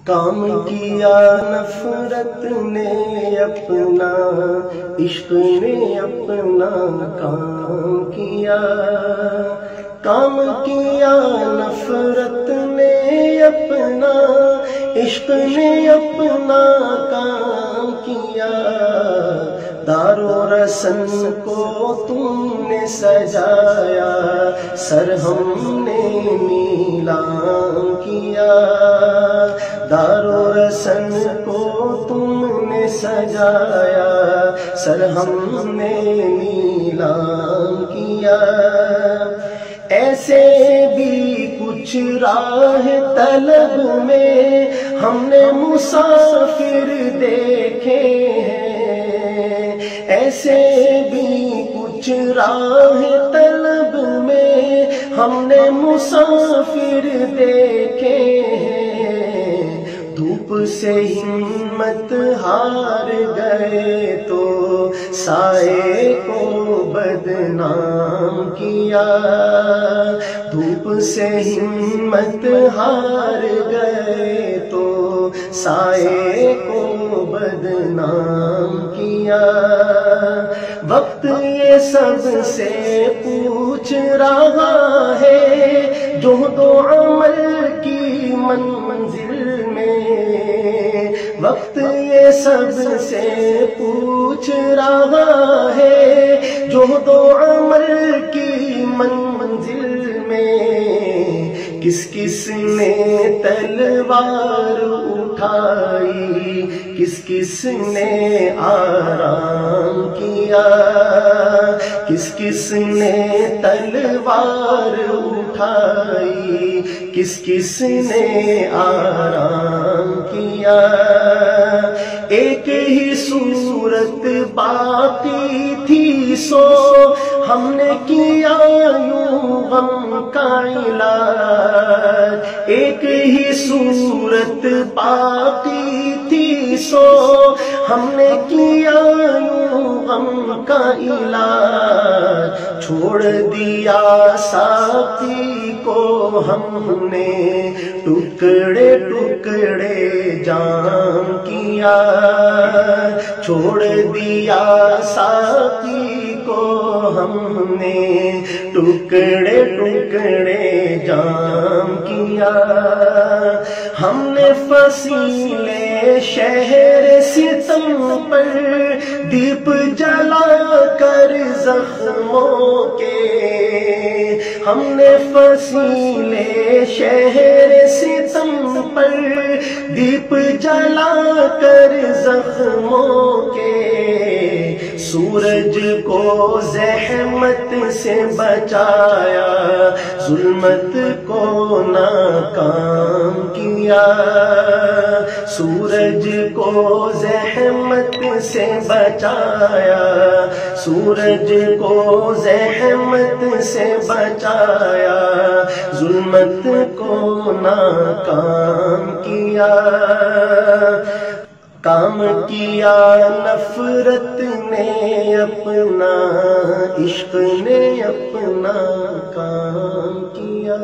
کام کیا نفرت نے اپنا، عشق نے اپنا کام کیا۔ کام کیا نفرت نے اپنا، عشق نے اپنا کام کیا۔ دار و رسن کو تم نے سجایا، سر ہم نے نیلام کیا۔ دار و رسن کو تم نے سجایا، سر ہم نے نیلام کیا۔ ایسے بھی کچھ راہ طلب میں ہم نے مسافر دیکھے ہیں، ایسے بھی کچھ راہ طلب میں ہم نے مسافر دیکھے ہیں۔ دھوپ سے ہمت ہار گئے تو سائے کو بدنام کیا۔ دھوپ سے ہمت ہار گئے تو سائے کو بدنام کیا۔ وقت یہ سب سے پوچھ رہا ہے، جہد و عمل کی منزل میں۔ وقت یہ سب سے پوچھ رہا ہے، جہد و عمل کی منزل میں۔ کس کس نے تلوار اٹھائی، کس کس نے آرام کیا۔ کس کس نے تلوار اٹھائی، کس کس نے آرام کیا۔ ایک ہی صورت باقی تھی سو ہم نے کیا یوں غم کا علاج۔ ایک ہی صورت باقی تھی سو ہم نے کیا یوں غم کا علاج۔ چھوڑ دیا ساقی کو ہم نے، ٹکڑے ٹکڑے جام کیا۔ چھوڑ دیا ساقی کو ہم نے، ٹکڑے ٹکڑے جام کیا۔ ہم نے فصیلے شہر ستم پر دیپ جلا کر زخموں کے۔ ہم نے فصیلے شہر ستم پر دیپ جلا کر زخموں کے۔ سورج کو زحمت سے بچایا، ظلمت کو ناکام کیا۔ سورج کو زحمت سے بچایا، سورج کو زحمت سے بچایا، ظلمت کو ناکام کیا۔ کام کیا نفرت نے اپنا، عشق نے اپنا کام کیا۔